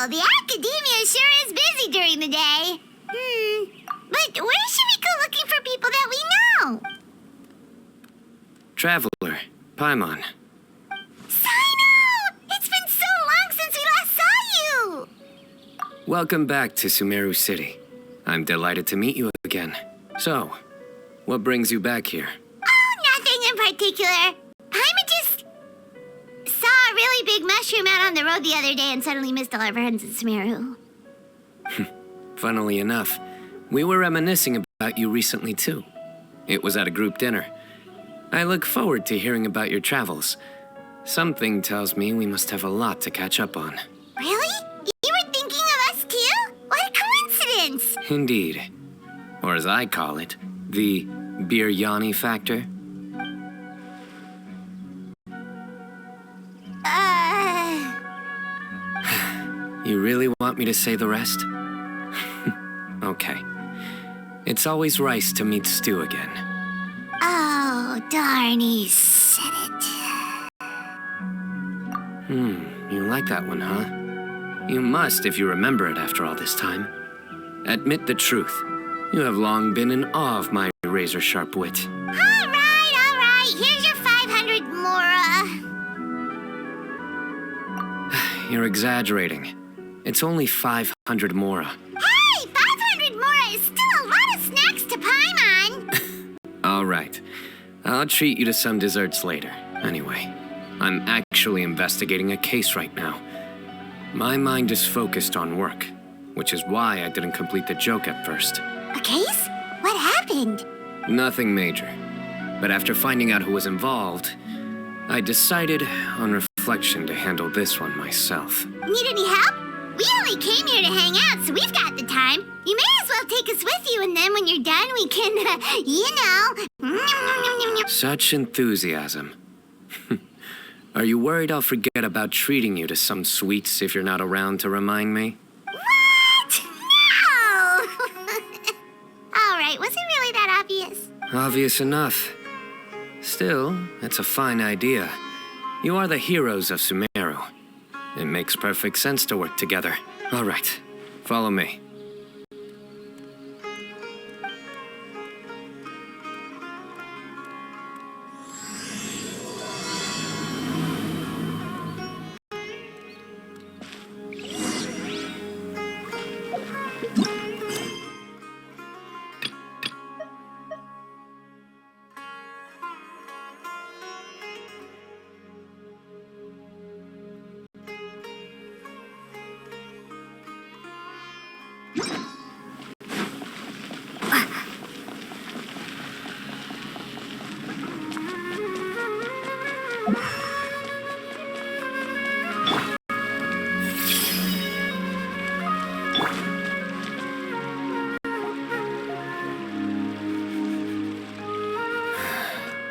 Well, the academia sure is busy during the day. But where should we go looking for people that we know? Traveler, Paimon. Sino! It's been so long since we last saw you! Welcome back to Sumeru City. I'm delighted to meet you again. So, what brings you back here? Oh, nothing in particular. Paimon just saw a really big mushroom out on the road the other day and suddenly missed all our friends in Sumeru. Funnily enough, we were reminiscing about you recently too. It was at a group dinner. I look forward to hearing about your travels. Something tells me we must have a lot to catch up on. Really? You were thinking of us too? What a coincidence! Indeed. Or as I call it, the biryani factor. You really want me to say the rest? Okay. It's always rice to meet stew again. Oh, darn, he said it. You like that one, huh? You must if you remember it after all this time. Admit the truth. You have long been in awe of my razor-sharp wit. All right. Here's your 500 mora. You're exaggerating. It's only 500 mora. Hey, 500 mora is still a lot of snacks to Paimon. All right. I'll treat you to some desserts later. Anyway, I'm actually investigating a case right now. My mind is focused on work, which is why I didn't complete the joke at first. A case? What happened? Nothing major. But after finding out who was involved, I decided on reflection to handle this one myself. Need any help? We only came here to hang out, so we've got the time. You may as well take us with you, and then when you're done, we can, Such enthusiasm. Are you worried I'll forget about treating you to some sweets if you're not around to remind me? What? No! All right, was it really that obvious? Obvious enough. Still, it's a fine idea. You are the heroes of Sumeru. It makes perfect sense to work together. All right, follow me.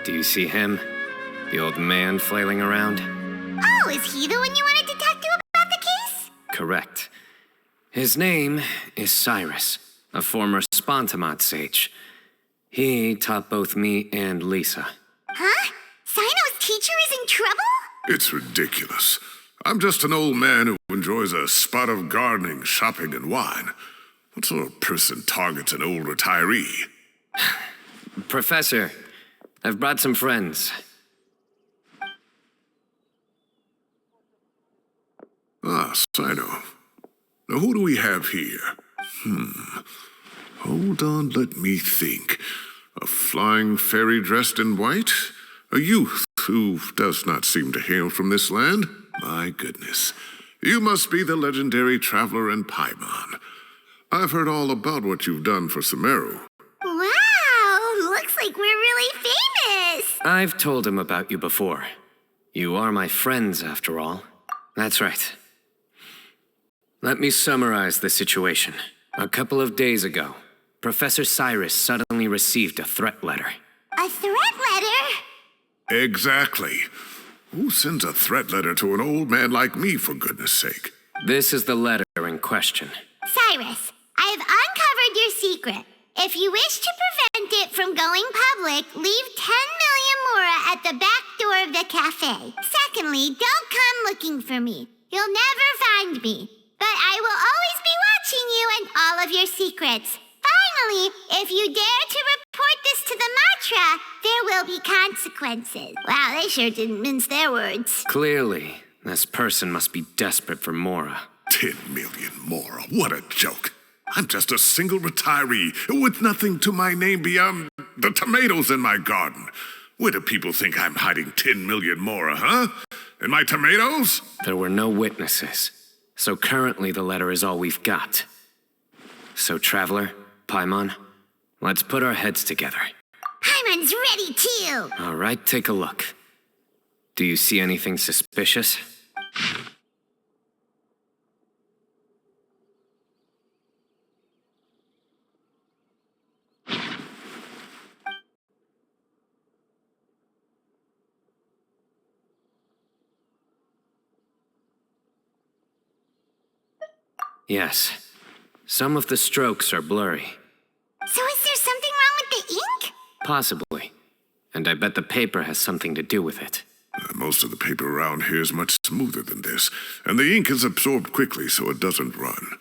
Do you see him? The old man flailing around? Oh, is he the one you wanted to talk to about the case? Correct. His name is Cyrus, a former Spontamot sage. He taught both me and Lisa. Huh? Sino's teacher is in trouble? It's ridiculous. I'm just an old man who enjoys a spot of gardening, shopping, and wine. What sort of person targets an old retiree? Professor, I've brought some friends. Ah, Sino. Now who do we have here? Hold on, let me think. A flying fairy dressed in white? A youth who does not seem to hail from this land? My goodness. You must be the legendary traveler in Paimon. I've heard all about what you've done for Sumeru. Wow, looks like we're really famous. I've told him about you before. You are my friends, after all. That's right. Let me summarize the situation. A couple of days ago, Professor Cyrus suddenly received a threat letter. A threat letter? Exactly. Who sends a threat letter to an old man like me, for goodness sake? This is the letter in question. Cyrus, I have uncovered your secret. If you wish to prevent it from going public, leave 10 million mora at the back door of the cafe. Secondly, don't come looking for me. You'll never find me. But I will always be watching you and all of your secrets. Finally, if you dare to report this to the Matra, there will be consequences. Wow, they sure didn't mince their words. Clearly, this person must be desperate for Mora. 10 million more. What a joke. I'm just a single retiree with nothing to my name beyond the tomatoes in my garden. Where do people think I'm hiding 10 million more, huh? In my tomatoes? There were no witnesses, so currently the letter is all we've got. So, Traveler, Paimon, let's put our heads together. Paimon's ready too. All right, take a look. Do you see anything suspicious? Yes. Some of the strokes are blurry. So is there something wrong with the ink? Possibly. And I bet the paper has something to do with it. Most of the paper around here is much smoother than this, and the ink is absorbed quickly so it doesn't run.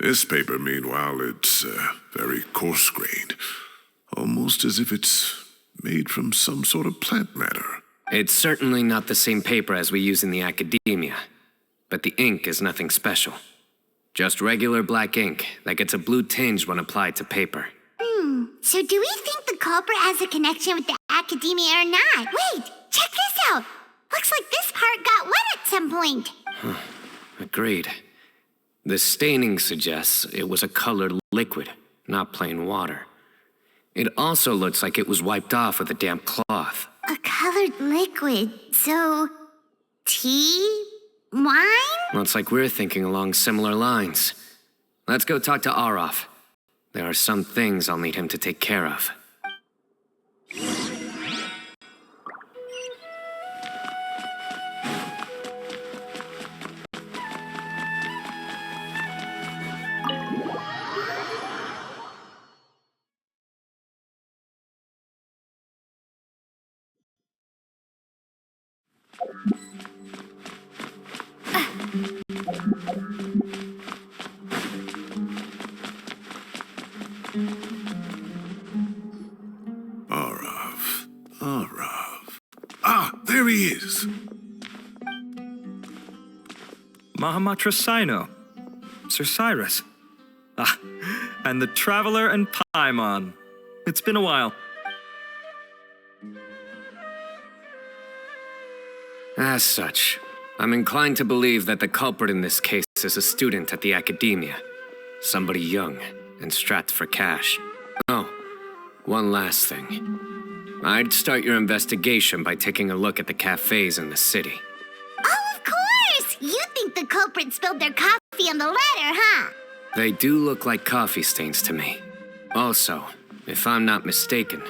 This paper, meanwhile, it's very coarse-grained, almost as if it's made from some sort of plant matter. It's certainly not the same paper as we use in the academia, but the ink is nothing special. Just regular black ink that gets a blue tinge when applied to paper. So do we think the culprit has a connection with the academia or not? Wait, check this out. Looks like this part got wet at some point. Agreed. The staining suggests it was a colored liquid, not plain water. It also looks like it was wiped off with a damp cloth. A colored liquid, so tea? Wine? Looks like we're thinking along similar lines. Let's go talk to Aureus. There are some things I'll need him to take care of. Aureus. Ah, there he is. Mahamatra Sino, Sir Cyrus. Ah, and the Traveler and Paimon. It's been a while. As such, I'm inclined to believe that the culprit in this case is a student at the academia. Somebody young and strapped for cash. Oh, one last thing. I'd start your investigation by taking a look at the cafes in the city. Oh, of course! You think the culprit spilled their coffee on the ladder, huh? They do look like coffee stains to me. Also, if I'm not mistaken,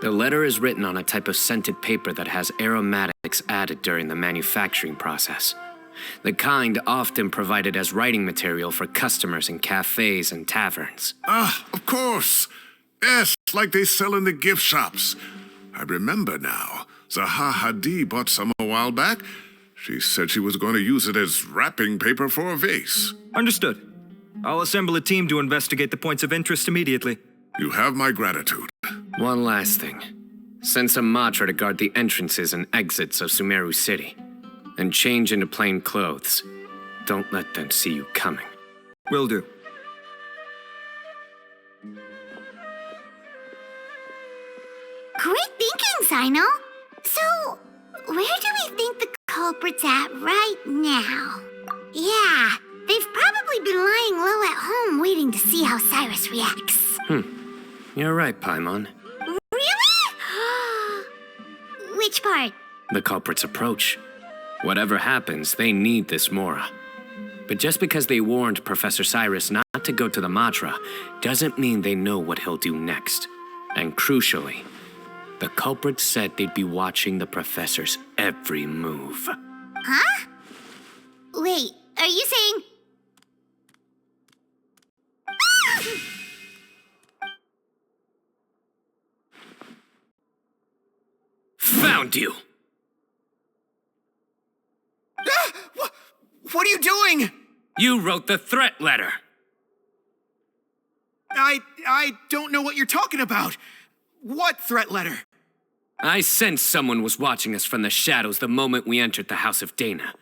the letter is written on a type of scented paper that has aromatics added during the manufacturing process. The kind often provided as writing material for customers in cafes and taverns. Ah, of course. Yes, like they sell in the gift shops. I remember now. Zaha Hadi bought some a while back. She said she was going to use it as wrapping paper for a vase. Understood. I'll assemble a team to investigate the points of interest immediately. You have my gratitude. One last thing. Send some Matra to guard the entrances and exits of Sumeru City. And change into plain clothes. Don't let them see you coming. Will do. Great thinking, Sino. So, where do we think the culprit's at right now? Yeah, they've probably been lying low at home waiting to see how Cyrus reacts. You're right, Paimon. Really? Which part? The culprit's approach. Whatever happens, they need this Mora. But just because they warned Professor Cyrus not to go to the Matra doesn't mean they know what he'll do next. And crucially, the culprit said they'd be watching the professor's every move. Huh? Wait, are you saying... Found you! What are you doing? You wrote the threat letter. I don't know what you're talking about. What threat letter? I sensed someone was watching us from the shadows the moment we entered the House of Dana.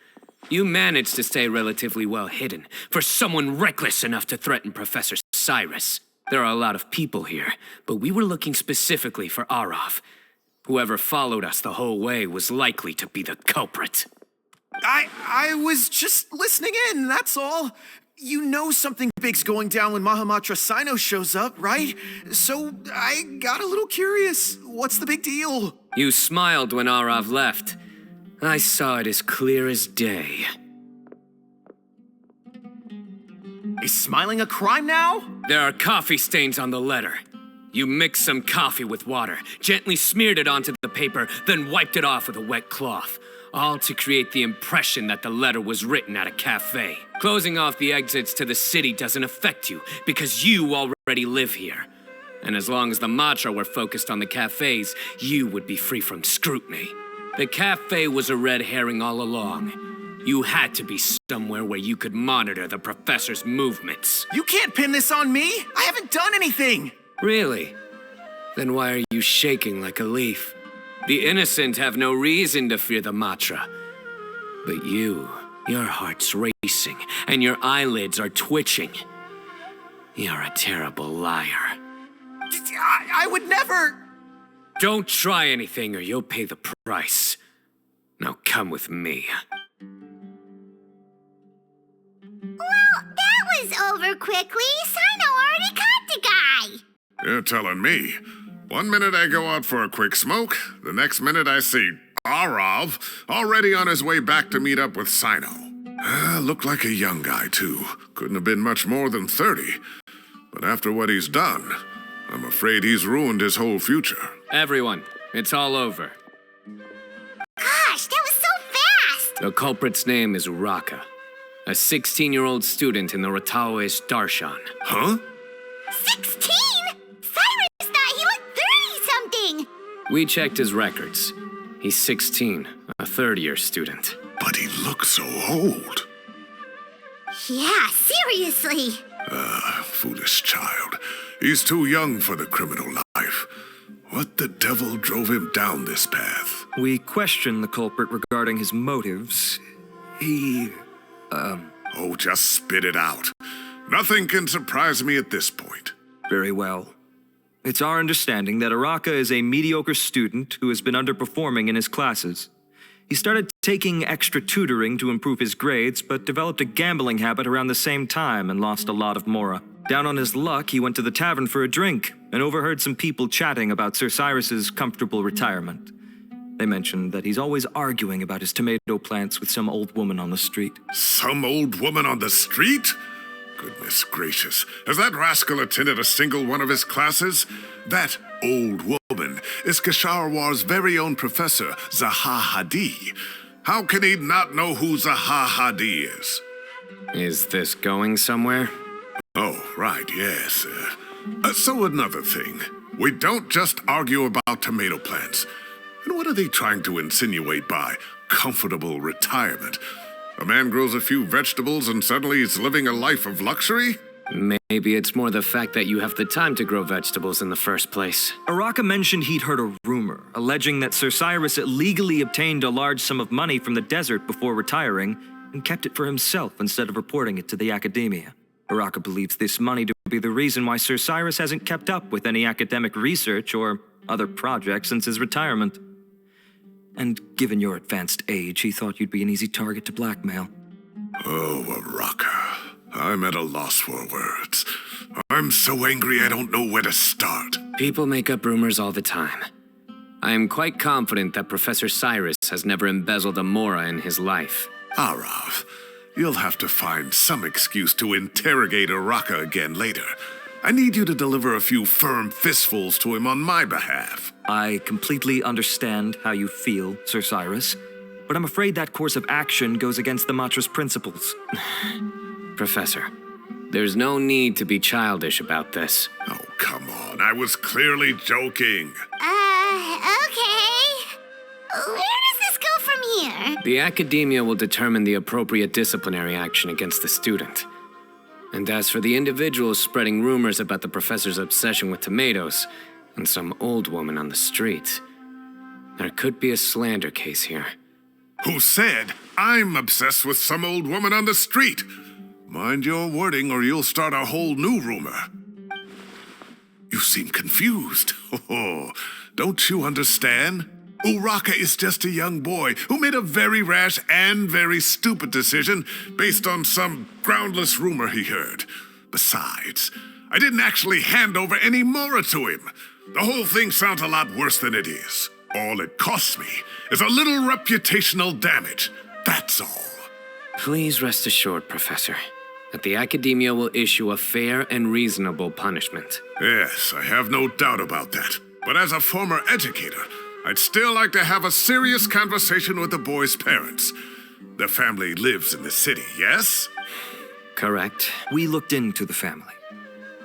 You managed to stay relatively well hidden for someone reckless enough to threaten Professor Cyrus. There are a lot of people here, but we were looking specifically for Aureus. Whoever followed us the whole way was likely to be the culprit. I was just listening in, that's all. You know something big's going down when Mahamatra Sino shows up, right? So I got a little curious. What's the big deal? You smiled when Aureus left. I saw it as clear as day. Is smiling a crime now? There are coffee stains on the letter. You mixed some coffee with water, gently smeared it onto the paper, then wiped it off with a wet cloth. All to create the impression that the letter was written at a cafe. Closing off the exits to the city doesn't affect you, because you already live here. And as long as the Matra were focused on the cafes, you would be free from scrutiny. The cafe was a red herring all along. You had to be somewhere where you could monitor the professor's movements. You can't pin this on me! I haven't done anything! Really? Then why are you shaking like a leaf? The innocent have no reason to fear the Matra. But you, your heart's racing, and your eyelids are twitching. You're a terrible liar. I would never... Don't try anything or you'll pay the price. Now come with me. Well, that was over quickly. Sino already caught the guy. You're telling me. One minute I go out for a quick smoke, the next minute I see Aureus already on his way back to meet up with Sino. Looked like a young guy, too. Couldn't have been much more than 30. But after what he's done, I'm afraid he's ruined his whole future. Everyone, it's all over. Gosh, that was so fast. The culprit's name is Raka, a 16-year-old student in the Aureus Darshan. Huh? 16? Cyrus thought he looked 30-something. We checked his records. He's 16, a third-year student. But he looks so old. Yeah, seriously. Foolish child. He's too young for the criminal life. What the devil drove him down this path? We questioned the culprit regarding his motives. Oh, just spit it out. Nothing can surprise me at this point. Very well. It's our understanding that Araka is a mediocre student who has been underperforming in his classes. He started taking extra tutoring to improve his grades, but developed a gambling habit around the same time and lost a lot of mora. Down on his luck, he went to the tavern for a drink and overheard some people chatting about Sir Cyrus's comfortable retirement. They mentioned that he's always arguing about his tomato plants with some old woman on the street. Some old woman on the street? Goodness gracious. Has that rascal attended a single one of his classes? That old woman is Kasharwar's very own professor, Zaha Hadi. How can he not know who Zaha Hadi is? Is this going somewhere? Oh, right, yes. So another thing. We don't just argue about tomato plants. And what are they trying to insinuate by comfortable retirement? A man grows a few vegetables and suddenly he's living a life of luxury? Maybe it's more the fact that you have the time to grow vegetables in the first place. Araka mentioned he'd heard a rumor, alleging that Sir Cyrus illegally obtained a large sum of money from the desert before retiring and kept it for himself instead of reporting it to the academia. Araka believes this money to be the reason why Sir Cyrus hasn't kept up with any academic research or other projects since his retirement. And given your advanced age, he thought you'd be an easy target to blackmail. Oh, Araka. I'm at a loss for words. I'm so angry I don't know where to start. People make up rumors all the time. I am quite confident that Professor Cyrus has never embezzled a mora in his life. Arav, you'll have to find some excuse to interrogate Araka again later. I need you to deliver a few firm fistfuls to him on my behalf. I completely understand how you feel, Sir Cyrus, but I'm afraid that course of action goes against the Matra's principles. Professor, there's no need to be childish about this. Oh, come on. I was clearly joking. Okay. Where does this go from here? The Academia will determine the appropriate disciplinary action against the student. And as for the individuals spreading rumors about the professor's obsession with tomatoes and some old woman on the street, there could be a slander case here. Who said I'm obsessed with some old woman on the street? Mind your wording or you'll start a whole new rumor. You seem confused. Oh, don't you understand? Uraka is just a young boy who made a very rash and very stupid decision based on some groundless rumor he heard. Besides, I didn't actually hand over any Mora to him. The whole thing sounds a lot worse than it is. All it costs me is a little reputational damage. That's all. Please rest assured, Professor, that the Academia will issue a fair and reasonable punishment. Yes, I have no doubt about that. But as a former educator, I'd still like to have a serious conversation with the boy's parents. The family lives in the city, yes? Correct. We looked into the family.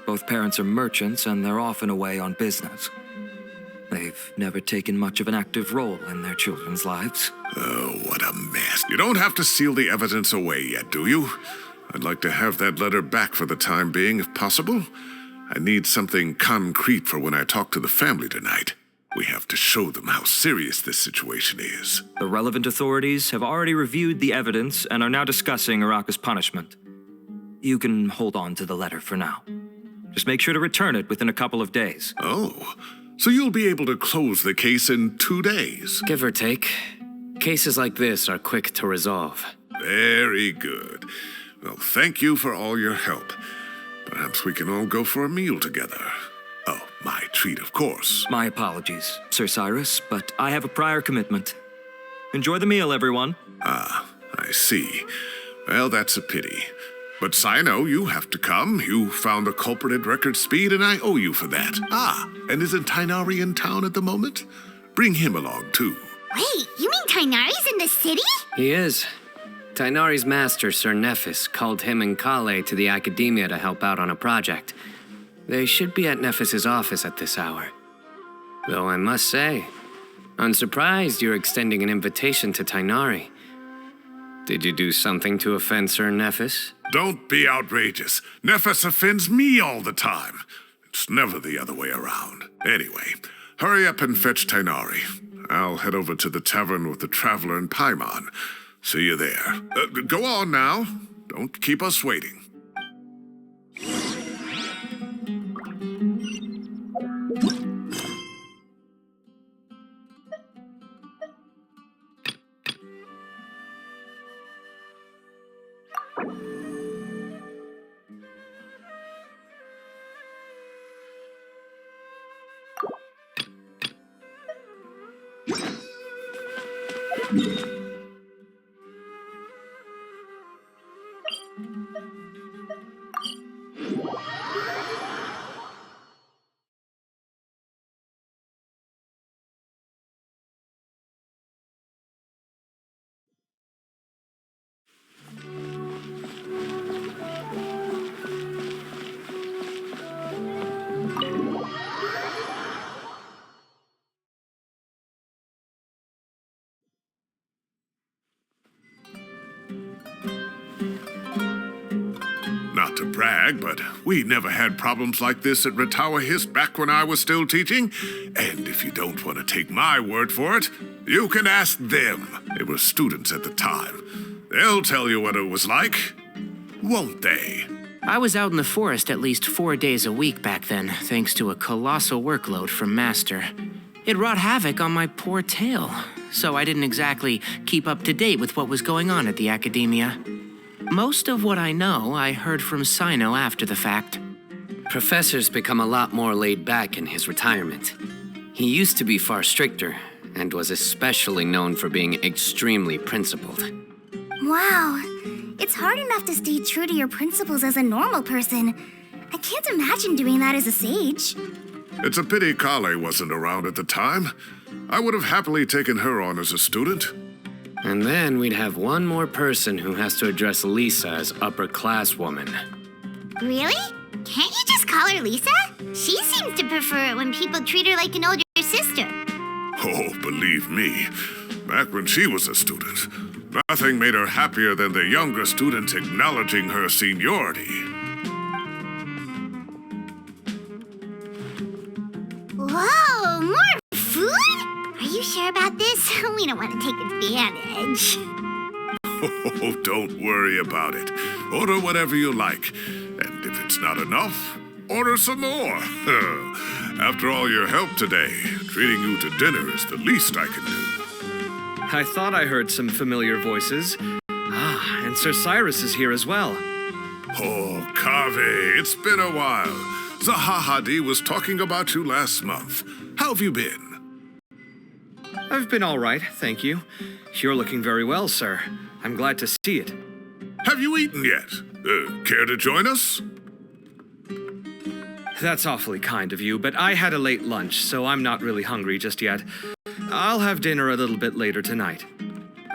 Both parents are merchants and they're often away on business. They've never taken much of an active role in their children's lives. Oh, what a mess. You don't have to seal the evidence away yet, do you? I'd like to have that letter back for the time being, if possible. I need something concrete for when I talk to the family tonight. We have to show them how serious this situation is. The relevant authorities have already reviewed the evidence and are now discussing Uraka's punishment. You can hold on to the letter for now. Just make sure to return it within a couple of days. Oh, so you'll be able to close the case in 2 days. Give or take. Cases like this are quick to resolve. Very good. Well, thank you for all your help. Perhaps we can all go for a meal together. Oh, my treat, of course. My apologies, Sir Cyrus, but I have a prior commitment. Enjoy the meal, everyone. Ah, I see. Well, that's a pity. But Sino, you have to come. You found the culprit at record speed, and I owe you for that. Ah, and isn't Tainari in town at the moment? Bring him along, too. Wait, you mean Tainari's in the city? He is. Tainari's master, Sir Nephis, called him and Kale to the Academia to help out on a project. They should be at Nephis's office at this hour. Though I must say, I'm surprised you're extending an invitation to Tainari. Did you do something to offend Sir Nephis? Don't be outrageous. Nephis offends me all the time. It's never the other way around. Anyway, hurry up and fetch Tainari. I'll head over to the tavern with the Traveler and Paimon. See you there. Go on now. Don't keep us waiting. Not to brag, but we never had problems like this at Ratawa His back when I was still teaching. And if you don't want to take my word for it, you can ask them. They were students at the time. They'll tell you what it was like, won't they? I was out in the forest at least 4 days a week back then, thanks to a colossal workload from Master. It wrought havoc on my poor tail, so I didn't exactly keep up to date with what was going on at the Academia. Most of what I know, I heard from Sino after the fact. Professor's become a lot more laid back in his retirement. He used to be far stricter, and was especially known for being extremely principled. Wow, it's hard enough to stay true to your principles as a normal person. I can't imagine doing that as a sage. It's a pity Kale wasn't around at the time. I would have happily taken her on as a student. And then we'd have one more person who has to address Lisa as upper-class woman. Really? Can't you just call her Lisa? She seems to prefer it when people treat her like an older sister. Oh, believe me, back when she was a student. Nothing made her happier than the younger students acknowledging her seniority. Whoa, more food? Are you sure about this? We don't want to take advantage. Oh, don't worry about it. Order whatever you like. And if it's not enough, order some more. After all your help today, treating you to dinner is the least I can do. I thought I heard some familiar voices. Ah, and Sir Cyrus is here as well. Oh, Kaveh, it's been a while. Zahahadi was talking about you last month. How have you been? I've been all right, thank you. You're looking very well, sir. I'm glad to see it. Have you eaten yet? Care to join us? That's awfully kind of you, but I had a late lunch, so I'm not really hungry just yet. I'll have dinner a little bit later tonight.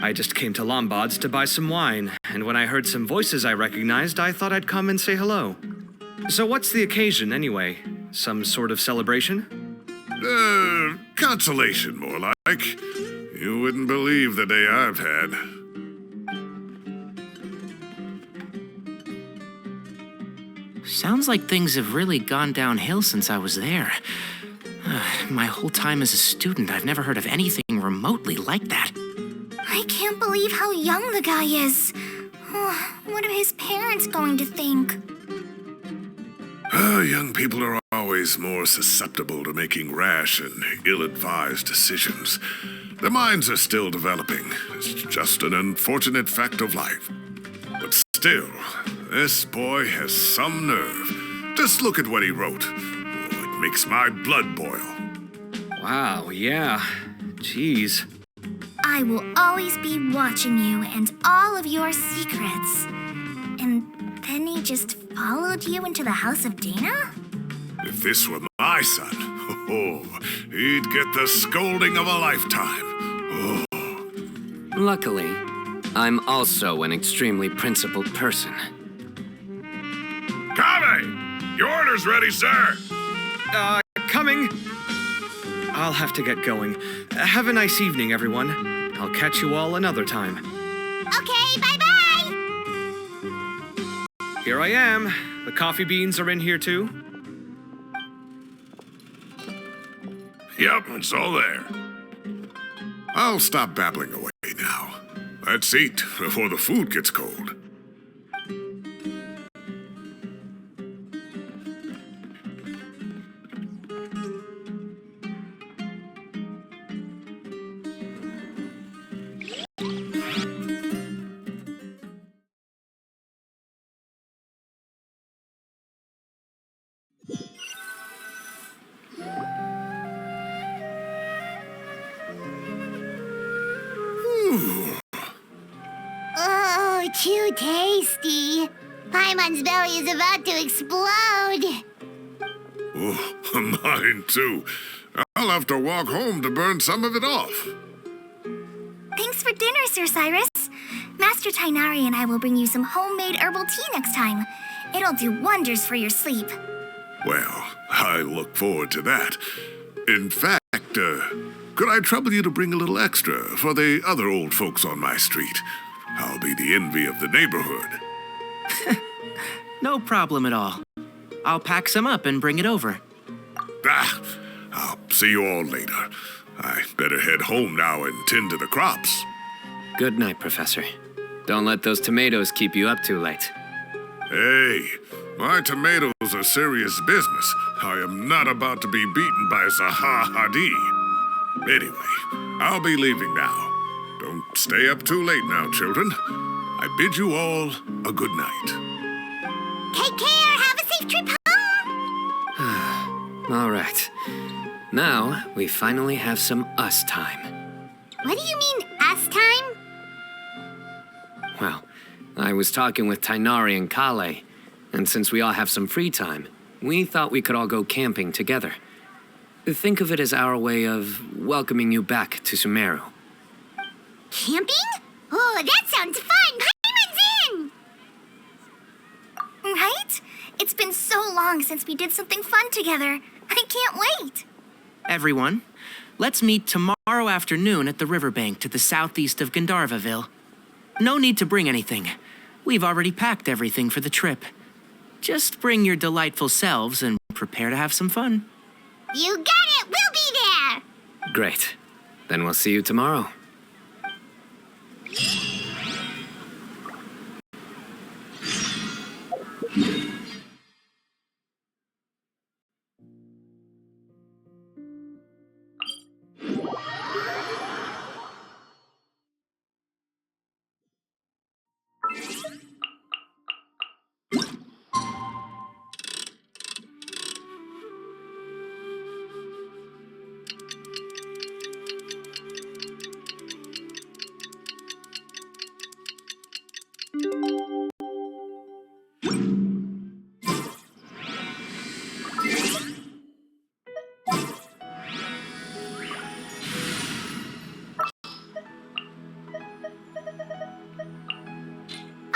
I just came to Lombard's to buy some wine, and when I heard some voices I recognized, I thought I'd come and say hello. So what's the occasion, anyway? Some sort of celebration? Consolation, more like. You wouldn't believe the day I've had. Sounds like things have really gone downhill since I was there. My whole time as a student, I've never heard of anything remotely like that. I can't believe how young the guy is. What are his parents going to think? Young people are always more susceptible to making rash and ill-advised decisions. Their minds are still developing. It's just an unfortunate fact of life. But still, this boy has some nerve. Just look at what he wrote. Oh, it makes my blood boil. Wow, yeah. Jeez. I will always be watching you and all of your secrets. And then he just followed you into the house of Dana? If this were my son, he'd get the scolding of a lifetime. Luckily, I'm also an extremely principled person. Kaveh! Your order's ready, sir! Coming. I'll have to get going. Have a nice evening, everyone. I'll catch you all another time. Okay, bye-bye! Here I am. The coffee beans are in here too. Yep, it's all there. I'll stop babbling away now. Let's eat before the food gets cold. Oh, too tasty. Paimon's belly is about to explode. Oh, mine too. I'll have to walk home to burn some of it off. Thanks for dinner, Sir Cyrus. Master Tainari and I will bring you some homemade herbal tea next time. It'll do wonders for your sleep. Well, I look forward to that. In fact, could I trouble you to bring a little extra for the other old folks on my street? I'll be the envy of the neighborhood. No problem at all. I'll pack some up and bring it over. I'll see you all later. I better head home now and tend to the crops. Good night, Professor. Don't let those tomatoes keep you up too late. Hey, my tomatoes are serious business. I am not about to be beaten by Zahahadi. Anyway, I'll be leaving now. Don't stay up too late now, children. I bid you all a good night. Take care. Have a safe trip home. All right. Now, we finally have some us time. What do you mean, us time? Well, I was talking with Tainari and Kale, and since we all have some free time, we thought we could all go camping together. Think of it as our way of welcoming you back to Sumeru. Camping? Oh, that sounds fun. Paimon's in! Right? It's been so long since we did something fun together. I can't wait. Everyone, let's meet tomorrow afternoon at the riverbank to the southeast of Gandharvaville. No need to bring anything. We've already packed everything for the trip. Just bring your delightful selves and prepare to have some fun. You got it! We'll be there! Great. Then we'll see you tomorrow.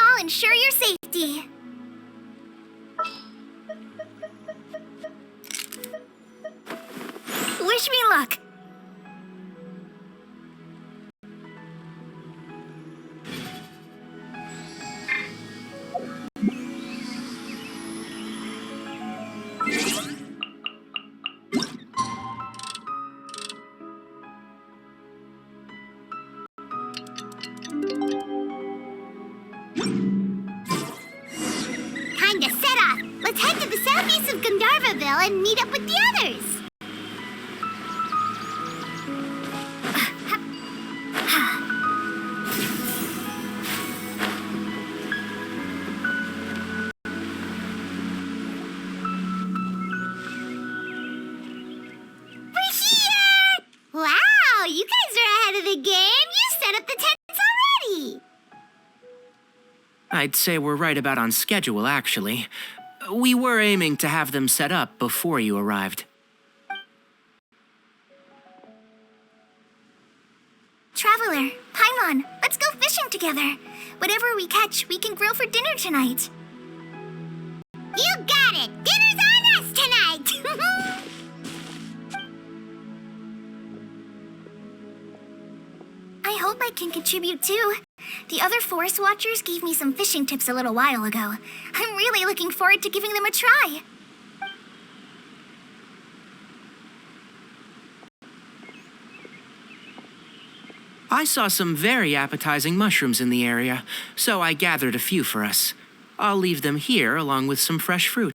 I'll ensure your safety. Wish me luck. Kinda set off. Let's head to the southeast of Gandharvaville and meet up with the others. We're here! Wow, you guys are ahead of the game. You set up the tents already. I'd say we're right about on schedule, actually. We were aiming to have them set up before you arrived. Traveler, Paimon, let's go fishing together. Whatever we catch, we can grill for dinner tonight. You got it! Dinner's on us tonight! I hope I can contribute too. The other forest watchers gave me some fishing tips a little while ago. I'm really looking forward to giving them a try. I saw some very appetizing mushrooms in the area, so I gathered a few for us. I'll leave them here along with some fresh fruit.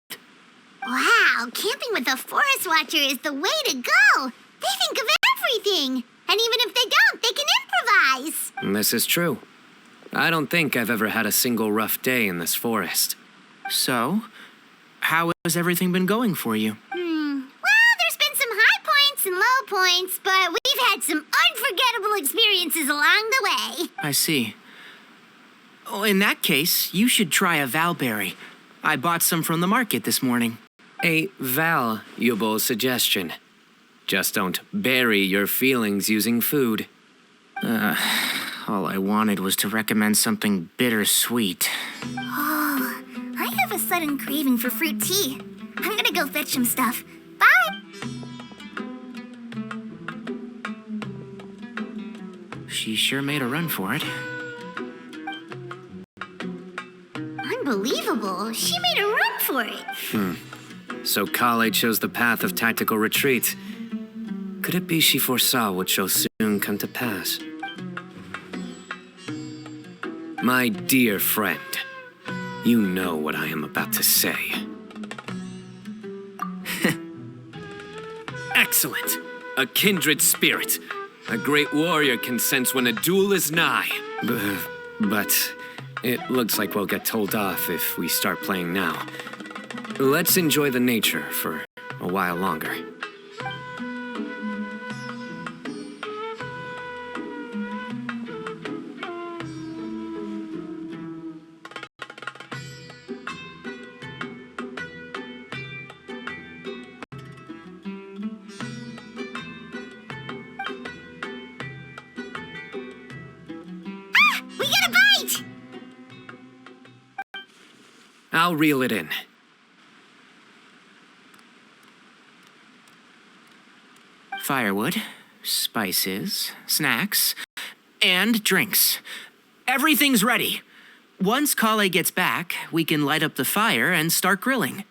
Wow, camping with a forest watcher is the way to go. They think of everything. And even if they don't, they can improvise. This is true. I don't think I've ever had a single rough day in this forest. So, how has everything been going for you? Well, there's been some high points and low points, but we've had some unforgettable experiences along the way. I see. Oh, in that case, you should try a valberry. I bought some from the market this morning. A valuable suggestion. Just don't bury your feelings using food. All I wanted was to recommend something bittersweet. Oh, I have a sudden craving for fruit tea. I'm gonna go fetch some stuff. Bye! She sure made a run for it. Unbelievable. She made a run for it. So Kale chose the path of tactical retreat. Could it be she foresaw what shall soon come to pass? My dear friend, you know what I am about to say. Excellent! A kindred spirit. A great warrior can sense when a duel is nigh. But it looks like we'll get told off if we start playing now. Let's enjoy the nature for a while longer. We got a bite! I'll reel it in. firewood, spices, snacks, and drinks. Everything's ready. Once Kale gets back, we can light up the fire and start grilling.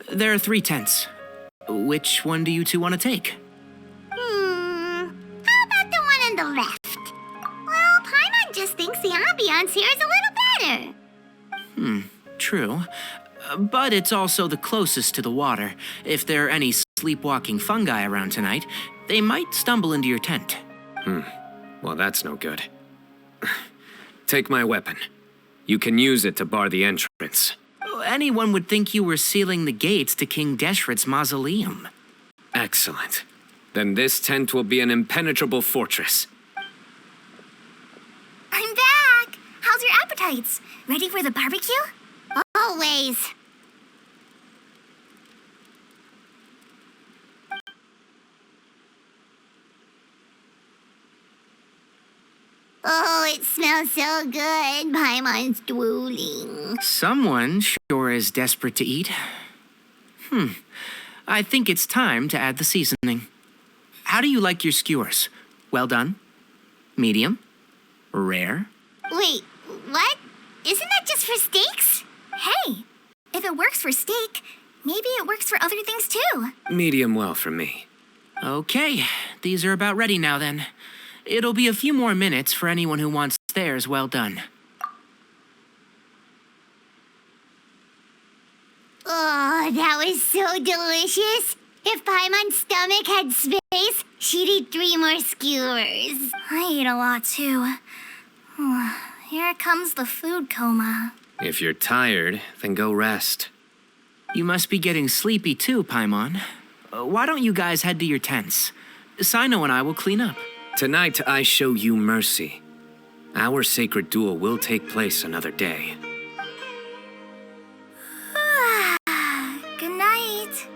There are 3 tents. Which one do you two want to take? How about the one on the left? Well, Paimon just thinks the ambiance here is a little better. True. But it's also the closest to the water. If there are any sleepwalking fungi around tonight, they might stumble into your tent. Well, that's no good. Take my weapon. You can use it to bar the entrance. Anyone would think you were sealing the gates to King Deshret's mausoleum. Excellent. Then this tent will be an impenetrable fortress. I'm back! How's your appetites? Ready for the barbecue? Always. Oh, it smells so good. Paimon's drooling. Someone sure is desperate to eat. I think it's time to add the seasoning. How do you like your skewers? Well done? Medium? Rare? Wait, what? Isn't that just for steaks? Hey, if it works for steak, maybe it works for other things too. Medium well for me. Okay, these are about ready now then. It'll be a few more minutes for anyone who wants theirs well done. Oh, that was so delicious. If Paimon's stomach had space, she'd eat 3 more skewers. I ate a lot too. Here comes the food coma. If you're tired, then go rest. You must be getting sleepy too, Paimon. Why don't you guys head to your tents? Sino and I will clean up. Tonight, I show you mercy. Our sacred duel will take place another day. Good night.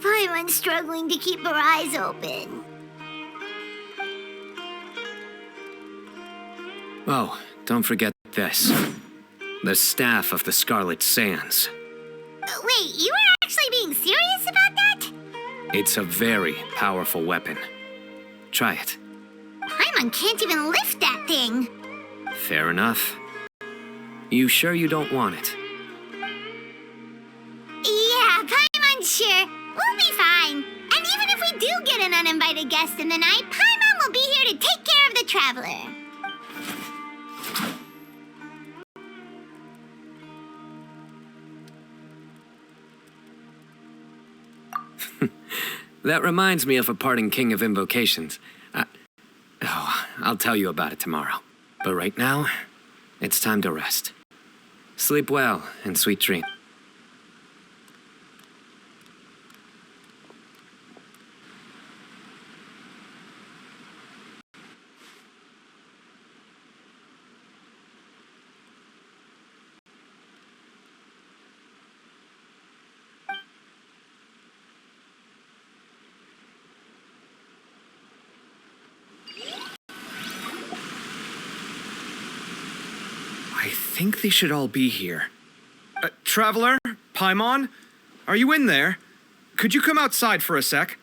Paimon's struggling to keep her eyes open. Oh, don't forget this. The Staff of the Scarlet Sands. Wait, you were actually being serious about that? It's a very powerful weapon. Try it. Paimon can't even lift that thing. Fair enough. You sure you don't want it? Yeah, Paimon's sure. We'll be fine. And even if we do get an uninvited guest in the night, Paimon will be here to take care of the traveler. That reminds me of a parting king of invocations. I'll tell you about it tomorrow. But right now, it's time to rest. Sleep well and sweet dreams. I think they should all be here. Traveler? Paimon? Are you in there? Could you come outside for a sec?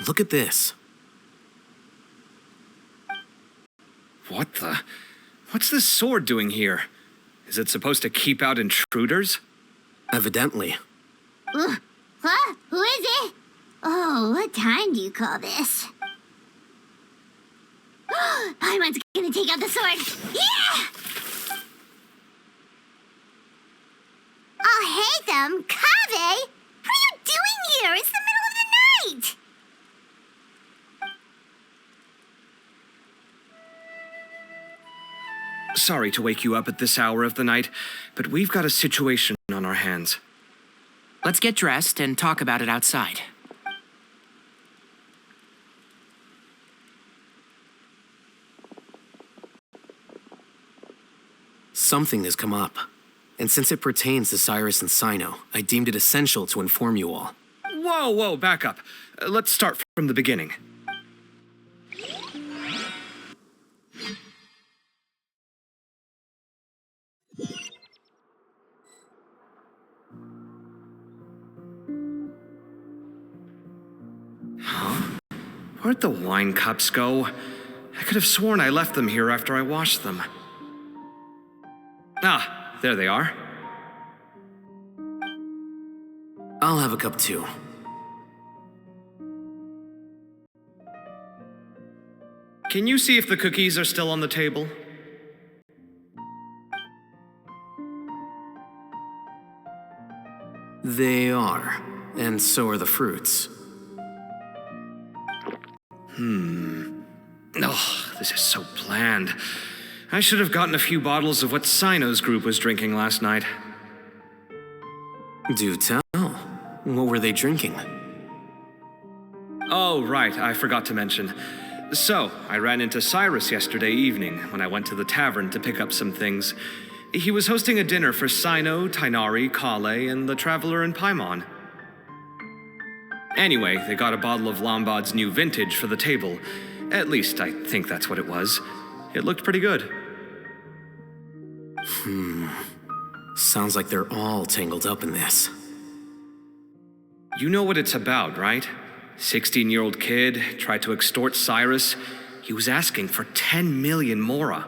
Look at this. What the? What's this sword doing here? Is it supposed to keep out intruders? Evidently. What? Who is it? Oh, what time do you call this? Paimon's gonna take out the sword. Yeah! Oh, hey them, Kave! What are you doing here? It's the middle of the night! Sorry to wake you up at this hour of the night, but we've got a situation on our hands. Let's get dressed and talk about it outside. Something has come up. And since it pertains to Cyrus and Sino, I deemed it essential to inform you all. Whoa, back up. Let's start from the beginning. Huh? Where'd the wine cups go? I could have sworn I left them here after I washed them. Ah, there they are. I'll have a cup too. Can you see if the cookies are still on the table? They are, and so are the fruits. Oh, this is so bland. I should have gotten a few bottles of what Sino's group was drinking last night. Do tell. What were they drinking? Oh, right, I forgot to mention. So, I ran into Cyrus yesterday evening when I went to the tavern to pick up some things. He was hosting a dinner for Sino, Tighnari, Kale, and the Traveler and Paimon. Anyway, they got a bottle of Lombard's new vintage for the table. At least, I think that's what it was. It looked pretty good. Sounds like they're all tangled up in this. You know what it's about, right? 16-year-old kid tried to extort Cyrus. He was asking for 10 million mora.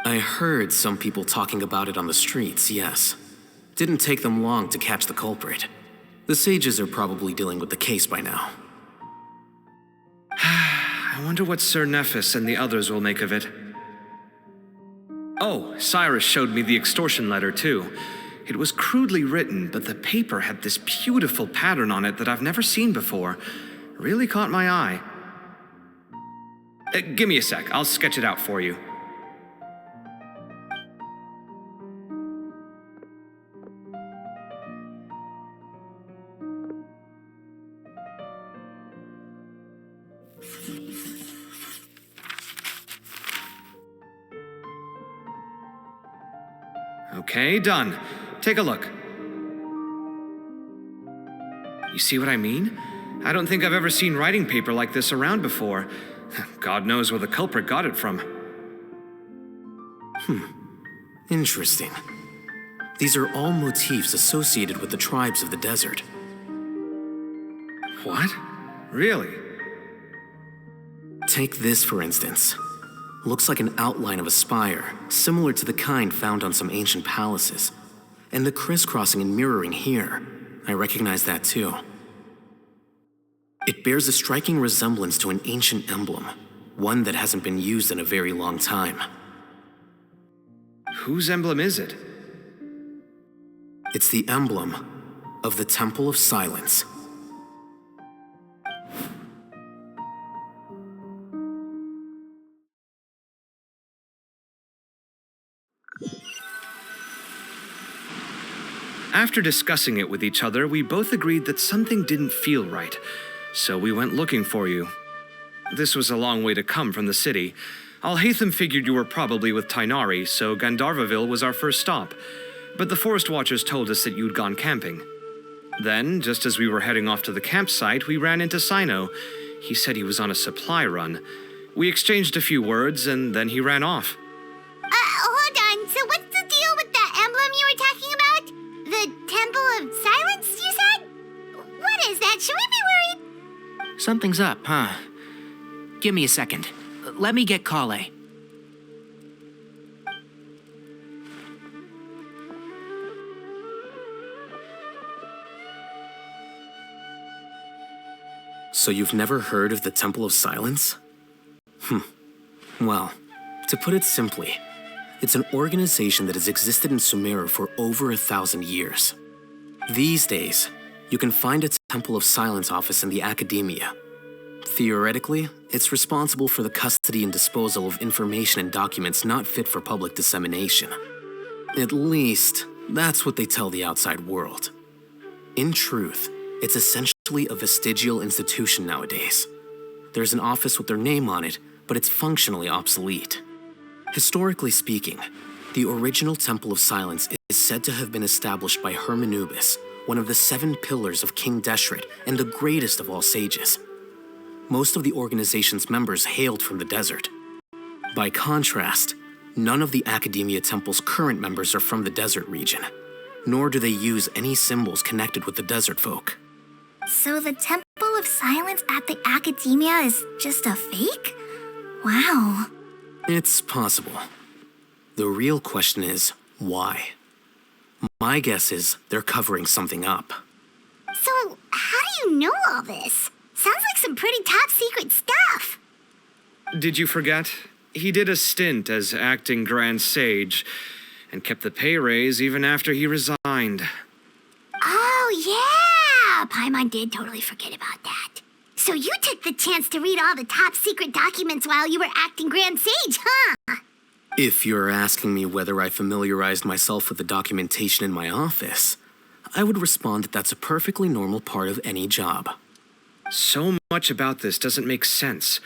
I heard some people talking about it on the streets, yes. Didn't take them long to catch the culprit. The sages are probably dealing with the case by now. I wonder what Sir Nephis and the others will make of it. Oh, Cyrus showed me the extortion letter, too. It was crudely written, but the paper had this beautiful pattern on it that I've never seen before. Really caught my eye. Give me a sec, I'll sketch it out for you. Okay, done. Take a look. You see what I mean? I don't think I've ever seen writing paper like this around before. God knows where the culprit got it from. Interesting. These are all motifs associated with the tribes of the desert. What? Really? Take this, for instance. Looks like an outline of a spire, similar to the kind found on some ancient palaces. And the crisscrossing and mirroring here, I recognize that too. It bears a striking resemblance to an ancient emblem, one that hasn't been used in a very long time. Whose emblem is it? It's the emblem of the Temple of Silence. After discussing it with each other, we both agreed that something didn't feel right, so we went looking for you. This was a long way to come from the city. Alhaitham figured you were probably with Tighnari, so Gandharvaville was our first stop. But the Forest Watchers told us that you'd gone camping. Then, just as we were heading off to the campsite, we ran into Sino. He said he was on a supply run. We exchanged a few words, and then he ran off. Hold on. So what's the deal with that emblem you were talking about? The Temple of Silence, you said? What is that? Should we be worried? Something's up, huh? Give me a second. Let me get Kale. So you've never heard of the Temple of Silence? Well, to put it simply, it's an organization that has existed in Sumeru for over 1,000 years. These days, you can find a Temple of Silence office in the academia. Theoretically, it's responsible for the custody and disposal of information and documents not fit for public dissemination. At least, that's what they tell the outside world. In truth, it's essentially a vestigial institution nowadays. There's an office with their name on it, but it's functionally obsolete. Historically speaking, the original Temple of Silence is said to have been established by Hermanubis, one of the 7 pillars of King Deshret and the greatest of all sages. Most of the organization's members hailed from the desert. By contrast, none of the Academia Temple's current members are from the desert region, nor do they use any symbols connected with the desert folk. So the Temple of Silence at the Academia is just a fake? Wow. It's possible. The real question is, why? My guess is they're covering something up. So, how do you know all this? Sounds like some pretty top secret stuff. Did you forget? He did a stint as acting Grand Sage and kept the pay raise even after he resigned. Oh, yeah! Paimon did totally forget about that. So you took the chance to read all the top secret documents while you were acting Grand Sage, huh? If you're asking me whether I familiarized myself with the documentation in my office, I would respond that that's a perfectly normal part of any job. So much about this doesn't make sense.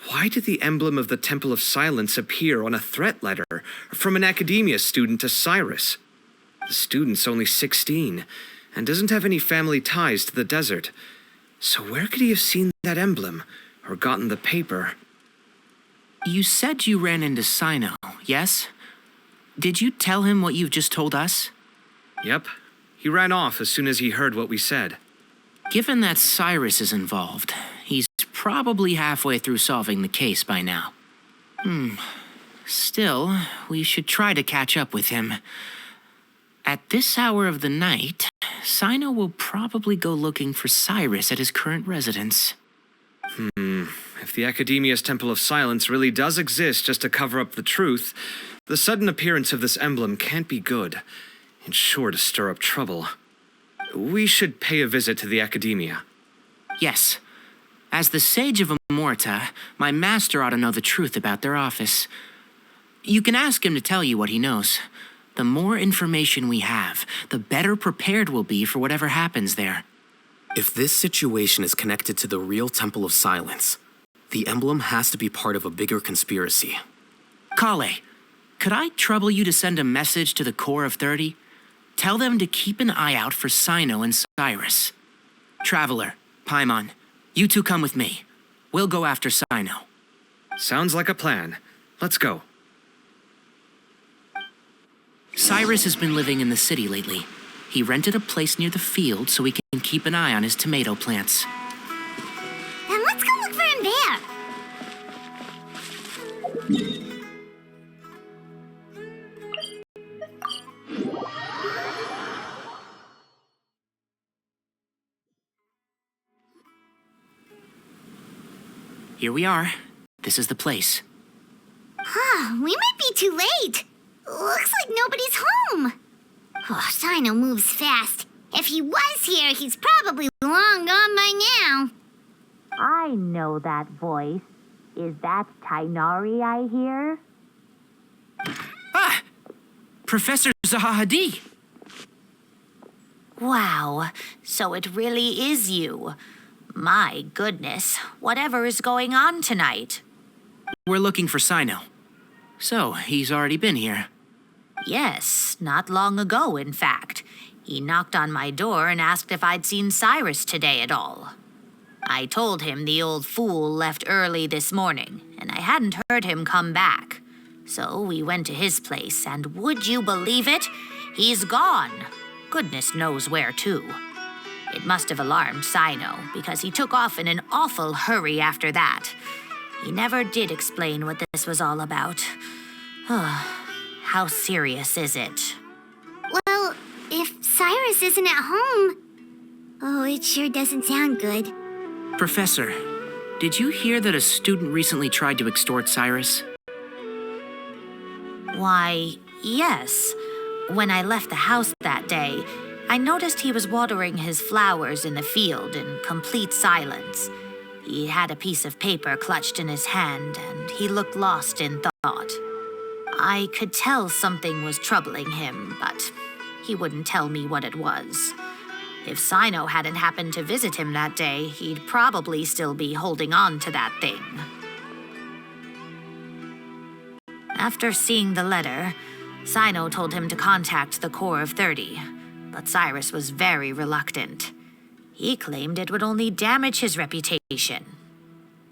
Why did the emblem of the Temple of Silence appear on a threat letter from an Academia student to Cyrus? The student's only 16 and doesn't have any family ties to the desert. So where could he have seen that emblem or gotten the paper? You said you ran into Sino, yes? Did you tell him what you've just told us? Yep. He ran off as soon as he heard what we said. Given that Cyrus is involved, he's probably halfway through solving the case by now. Still, we should try to catch up with him. At this hour of the night, Sino will probably go looking for Cyrus at his current residence. If the Academia's Temple of Silence really does exist just to cover up the truth, the sudden appearance of this emblem can't be good. It's sure to stir up trouble. We should pay a visit to the Academia. Yes. As the Sage of Amorta, my master ought to know the truth about their office. You can ask him to tell you what he knows. The more information we have, the better prepared we'll be for whatever happens there. If this situation is connected to the real Temple of Silence, the emblem has to be part of a bigger conspiracy. Kale, could I trouble you to send a message to the Core of 30? Tell them to keep an eye out for Sino and Cyrus. Traveler, Paimon, you two come with me. We'll go after Sino. Sounds like a plan. Let's go. Cyrus has been living in the city lately. He rented a place near the field so he can keep an eye on his tomato plants. Then let's go look for him there. Here we are. This is the place. We might be too late. Looks like nobody's home. Oh, Sino moves fast. If he was here, he's probably long gone by now. I know that voice. Is that Tainari I hear? Ah! Professor Zahahadi! Wow, so it really is you. My goodness, whatever is going on tonight? We're looking for Sino. So, he's already been here. Yes, not long ago, in fact. He knocked on my door and asked if I'd seen Cyrus today at all. I told him the old fool left early this morning, and I hadn't heard him come back. So we went to his place, and would you believe it? He's gone. Goodness knows where to. It must have alarmed Sino, because he took off in an awful hurry after that. He never did explain what this was all about. How serious is it? Well, if Cyrus isn't at home... Oh, it sure doesn't sound good. Professor, did you hear that a student recently tried to extort Cyrus? Why, yes. When I left the house that day, I noticed he was watering his flowers in the field in complete silence. He had a piece of paper clutched in his hand, and he looked lost in thought. I could tell something was troubling him, but he wouldn't tell me what it was. If Sino hadn't happened to visit him that day, he'd probably still be holding on to that thing. After seeing the letter, Sino told him to contact the Corps of 30, but Cyrus was very reluctant. He claimed it would only damage his reputation.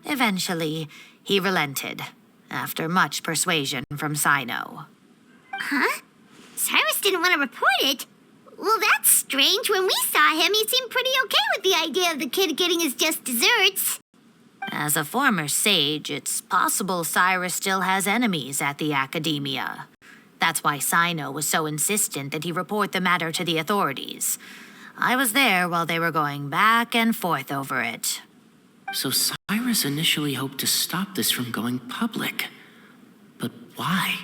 Eventually, he relented, after much persuasion from Sino. Huh? Cyrus didn't want to report it? Well, that's strange. When we saw him, he seemed pretty okay with the idea of the kid getting his just desserts. As a former sage, it's possible Cyrus still has enemies at the academia. That's why Sino was so insistent that he report the matter to the authorities. I was there while they were going back and forth over it. So Cyrus initially hoped to stop this from going public. But why?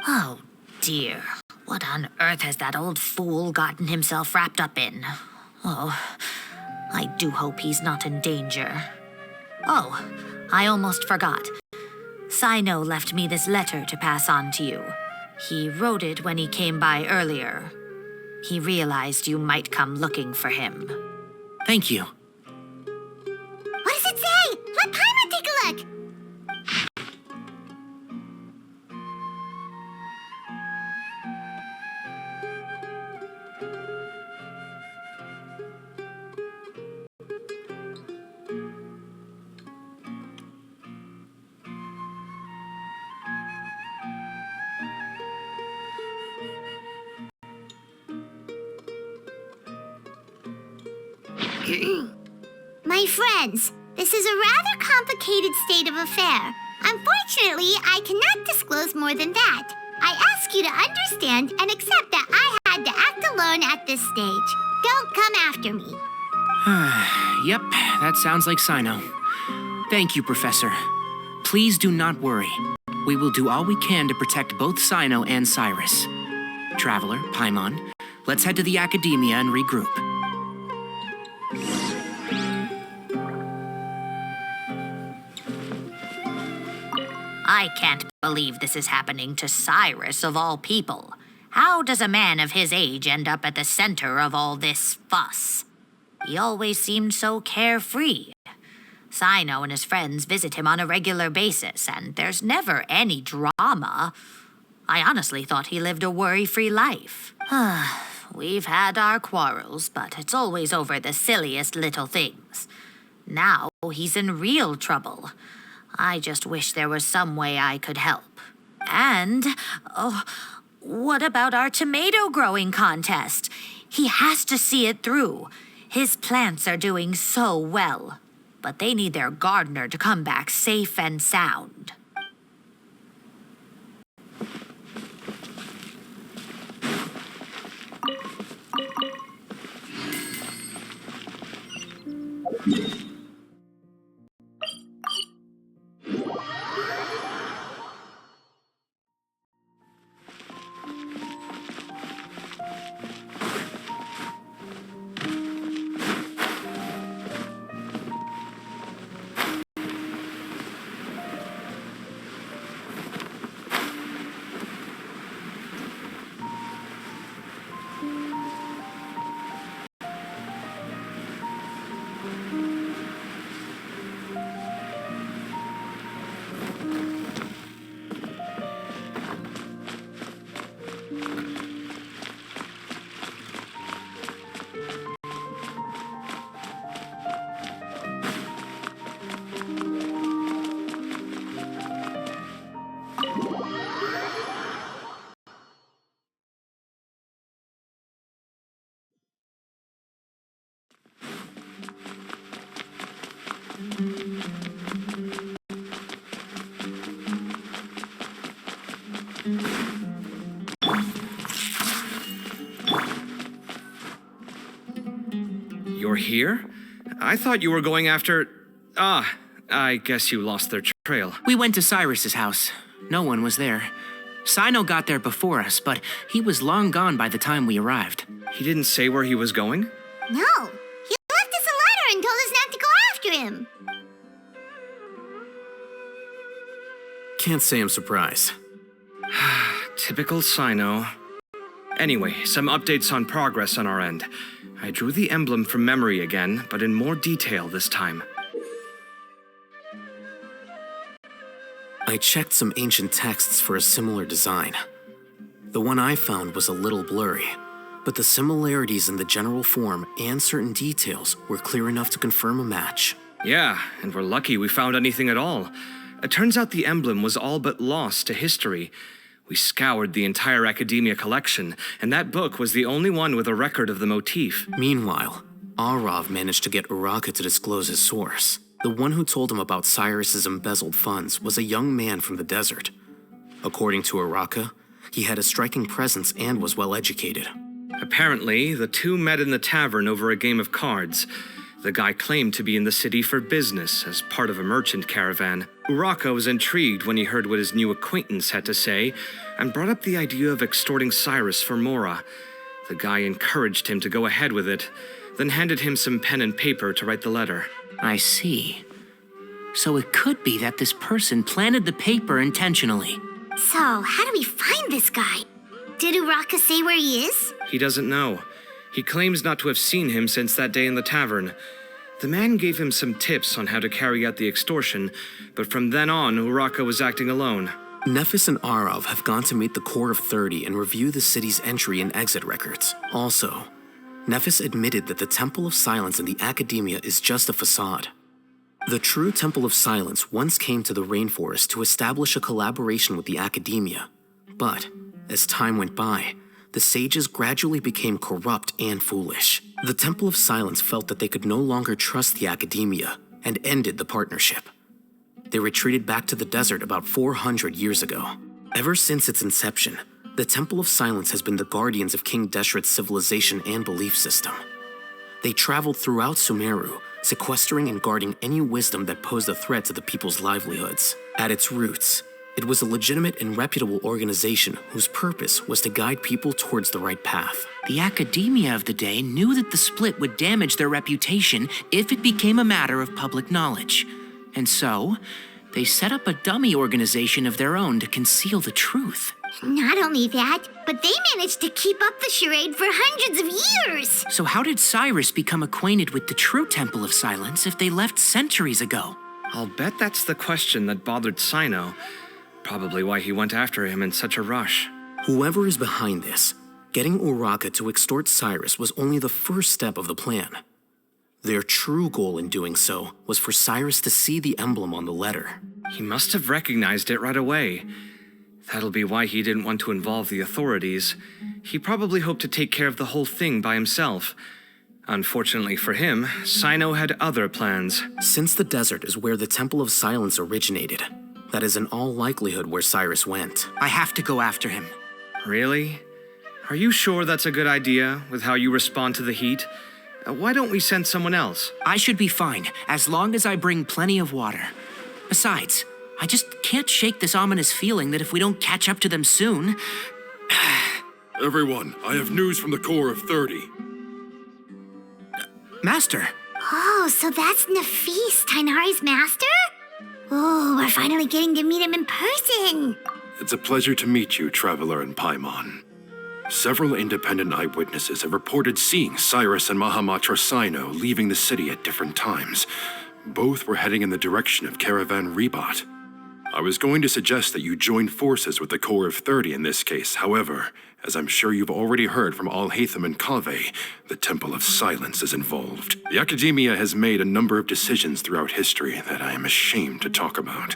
Oh, dear. What on earth has that old fool gotten himself wrapped up in? Oh, I do hope he's not in danger. Oh, I almost forgot. Sino left me this letter to pass on to you. He wrote it when he came by earlier. He realized you might come looking for him. Thank you. What does it say? Let Paimon take a look. My friends, this is a rather complicated state of affair. Unfortunately, I cannot disclose more than that. I ask you to understand and accept that I had to act alone at this stage. Don't come after me. Yep, that sounds like Sino. Thank you, Professor. Please do not worry. We will do all we can to protect both Sino and Cyrus. Traveler, Paimon, let's head to the academia and regroup. I can't believe this is happening to Cyrus of all people. How does a man of his age end up at the center of all this fuss? He always seemed so carefree. Sino and his friends visit him on a regular basis, and there's never any drama. I honestly thought he lived a worry-free life. We've had our quarrels, but it's always over the silliest little things. Now he's in real trouble. I just wish there was some way I could help. And, what about our tomato growing contest? He has to see it through. His plants are doing so well, but they need their gardener to come back safe and sound. You're here? I thought you were going after... I guess you lost their trail. We went to Cyrus's house. No one was there. Sino got there before us, but he was long gone by the time we arrived. He didn't say where he was going? No, he left us a letter and told us not to go after him. Can't say I'm surprised. Typical Sino. Anyway, some updates on progress on our end. I drew the emblem from memory again, but in more detail this time. I checked some ancient texts for a similar design. The one I found was a little blurry, but the similarities in the general form and certain details were clear enough to confirm a match. Yeah, and we're lucky we found anything at all. It turns out the emblem was all but lost to history. We scoured the entire academia collection, and that book was the only one with a record of the motif. Meanwhile, Arav managed to get Uraka to disclose his source. The one who told him about Cyrus's embezzled funds was a young man from the desert. According to Uraka, he had a striking presence and was well educated. Apparently, the two met in the tavern over a game of cards. The guy claimed to be in the city for business as part of a merchant caravan. Uraka was intrigued when he heard what his new acquaintance had to say and brought up the idea of extorting Cyrus for Mora. The guy encouraged him to go ahead with it, then handed him some pen and paper to write the letter. I see. So it could be that this person planted the paper intentionally. So, how do we find this guy? Did Uraka say where he is? He doesn't know. He claims not to have seen him since that day in the tavern. The man gave him some tips on how to carry out the extortion, but from then on, Uraka was acting alone. Nephis and Arav have gone to meet the Core of 30 and review the city's entry and exit records. Also, Nephis admitted that the Temple of Silence in the Academia is just a facade. The true Temple of Silence once came to the rainforest to establish a collaboration with the Academia. But, as time went by, the sages gradually became corrupt and foolish. The Temple of Silence felt that they could no longer trust the Academia and ended the partnership. They retreated back to the desert about 400 years ago. Ever since its inception, the Temple of Silence has been the guardians of King Deshret's civilization and belief system. They traveled throughout Sumeru, sequestering and guarding any wisdom that posed a threat to the people's livelihoods. At its roots, it was a legitimate and reputable organization whose purpose was to guide people towards the right path. The academia of the day knew that the split would damage their reputation if it became a matter of public knowledge. And so, they set up a dummy organization of their own to conceal the truth. Not only that, but they managed to keep up the charade for hundreds of years. So how did Cyrus become acquainted with the true Temple of Silence if they left centuries ago? I'll bet that's the question that bothered Sino. Probably why he went after him in such a rush. Whoever is behind this, getting Uraka to extort Cyrus was only the first step of the plan. Their true goal in doing so was for Cyrus to see the emblem on the letter. He must have recognized it right away. That'll be why he didn't want to involve the authorities. He probably hoped to take care of the whole thing by himself. Unfortunately for him, Sino had other plans. Since the desert is where the Temple of Silence originated, that is in all likelihood where Cyrus went. I have to go after him. Really? Are you sure that's a good idea with how you respond to the heat? Why don't we send someone else? I should be fine, as long as I bring plenty of water. Besides, I just can't shake this ominous feeling that if we don't catch up to them soon... Everyone, I have news from the Core of 30. Master! Oh, so that's Nafis, Tainari's master? Oh, we're finally getting to meet him in person. It's a pleasure to meet you, Traveler in Paimon. Several independent eyewitnesses have reported seeing Cyrus and Mahamatra Sino leaving the city at different times. Both were heading in the direction of Caravan Rebat. I was going to suggest that you join forces with the Core of 30 in this case. However, as I'm sure you've already heard from Al-Haytham and Kaveh, the Temple of Silence is involved. The Academia has made a number of decisions throughout history that I am ashamed to talk about.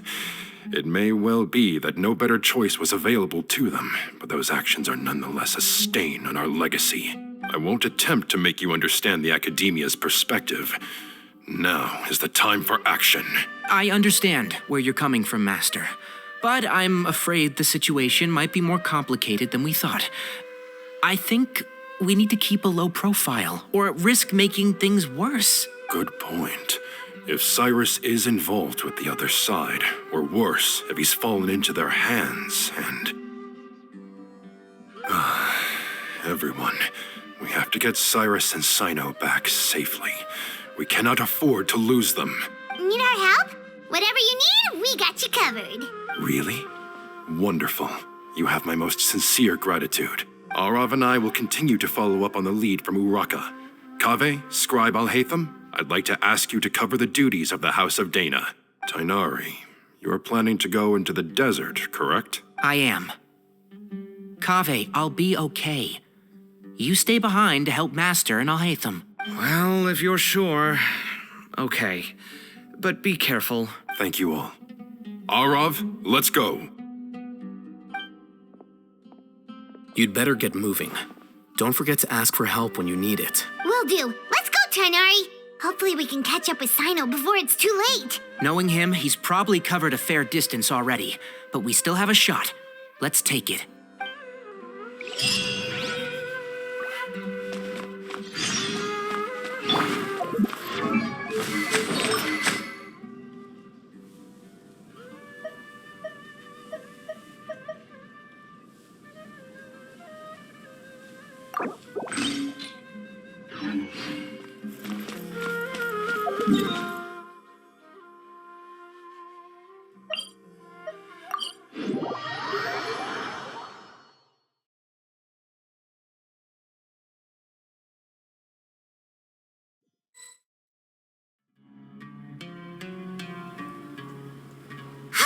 It may well be that no better choice was available to them, but those actions are nonetheless a stain on our legacy. I won't attempt to make you understand the Academia's perspective. Now is the time for action. I understand where you're coming from, Master. But I'm afraid the situation might be more complicated than we thought. I think we need to keep a low profile, or risk making things worse. Good point. If Cyrus is involved with the other side, or worse, if he's fallen into their hands, and... Everyone, we have to get Cyrus and Sino back safely. We cannot afford to lose them. Need our help? Whatever you need, we got you covered. Really? Wonderful. You have my most sincere gratitude. Arav and I will continue to follow up on the lead from Uraka. Kaveh, Scribe Al-Haytham, I'd like to ask you to cover the duties of the House of Dana. Tainari, you are planning to go into the desert, correct? I am. Kaveh, I'll be okay. You stay behind to help Master and Al-Haytham. Well, if you're sure. Okay. But be careful. Thank you all. Arav, let's go. You'd better get moving. Don't forget to ask for help when you need it. Will do. Let's go, Tainari. Hopefully we can catch up with Sino before it's too late. Knowing him, he's probably covered a fair distance already, but we still have a shot. Let's take it.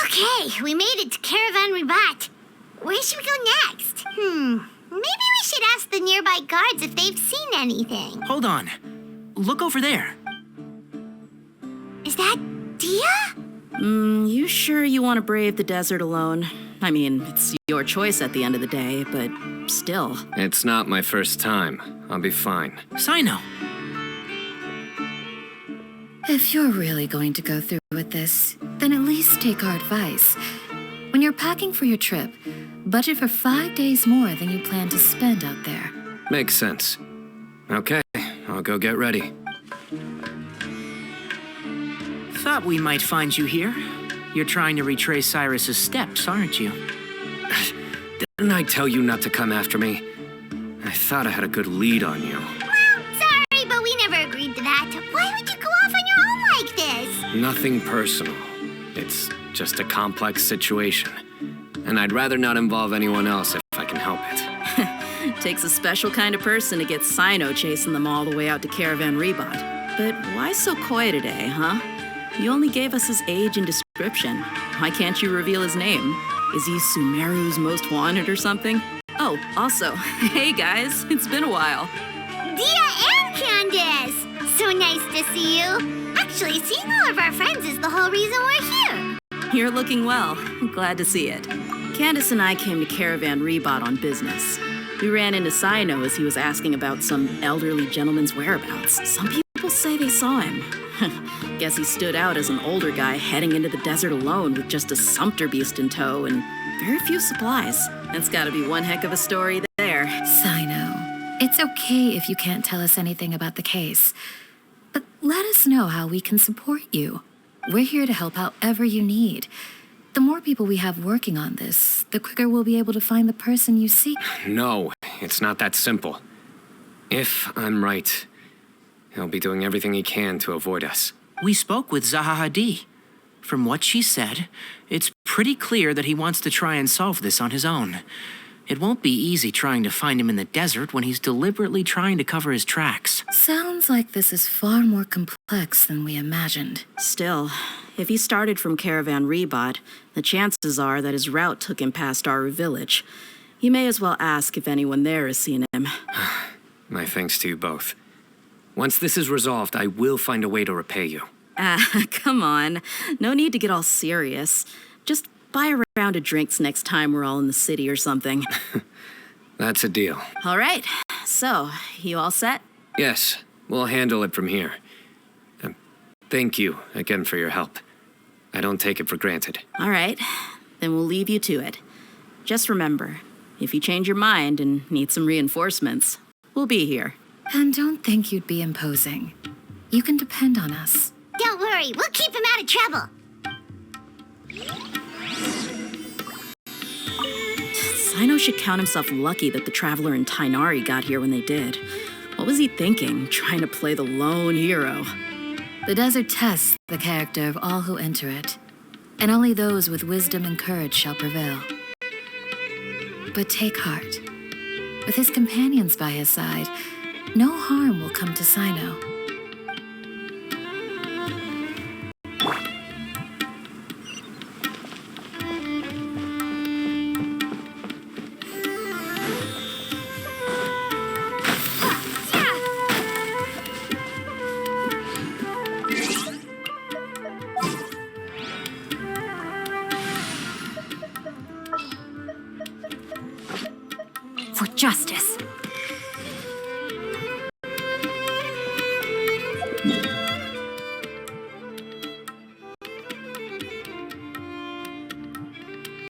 Okay, we made it to Caravan Ribat. Where should we go next? Maybe we should ask the nearby guards if they've seen anything. Hold on. Look over there. Is that Dia? You sure you want to brave the desert alone? I mean, it's your choice at the end of the day, but still. It's not my first time. I'll be fine. Sino. If you're really going to go through with this, then at least take our advice. When you're packing for your trip, budget for 5 days more than you plan to spend out there. Makes sense. Okay, I'll go get ready. Thought we might find you here. You're trying to retrace Cyrus's steps, aren't you? Didn't I tell you not to come after me? I thought I had a good lead on you. Well, sorry, but we never agreed to that. Why would you go off on your own like this? Nothing personal. It's just a complex situation. And I'd rather not involve anyone else if I can help it. Takes a special kind of person to get Sino chasing them all the way out to Caravan Ribat. But why so coy today, huh? You only gave us his age and description. Why can't you reveal his name? Is he Sumeru's most wanted or something? Oh, also, hey guys, it's been a while. Dia and Candace! So nice to see you. Actually, seeing all of our friends is the whole reason we're here. You're looking well. Glad to see it. Candace and I came to Caravan Ribat on business. We ran into Sino as he was asking about some elderly gentleman's whereabouts. Some people say they saw him. Guess he stood out as an older guy heading into the desert alone with just a sumpter beast in tow and very few supplies. That's gotta be one heck of a story there. Sino, it's okay if you can't tell us anything about the case. But let us know how we can support you. We're here to help however you need. The more people we have working on this, the quicker we'll be able to find the person you seek. No, it's not that simple. If I'm right, he'll be doing everything he can to avoid us. We spoke with Zaha Hadid. From what she said, it's pretty clear that he wants to try and solve this on his own. It won't be easy trying to find him in the desert when he's deliberately trying to cover his tracks. Sounds like this is far more complex than we imagined. Still, if he started from Caravan Ribat, the chances are that his route took him past our village. You may as well ask if anyone there has seen him. My thanks to you both. Once this is resolved, I will find a way to repay you. Come on. No need to get all serious. Just buy a round of drinks next time we're all in the city or something. That's a deal. All right. So, you all set? Yes, we'll handle it from here. Thank you again for your help. I don't take it for granted. All right. Then we'll leave you to it. Just remember, if you change your mind and need some reinforcements, we'll be here. And don't think you'd be imposing. You can depend on us. Don't worry, we'll keep him out of trouble. Sino Lupus should count himself lucky that the Traveler and Tainari got here when they did. What was he thinking, trying to play the lone hero? The desert tests the character of all who enter it, and only those with wisdom and courage shall prevail. But take heart. With his companions by his side, no harm will come to Sino. For justice.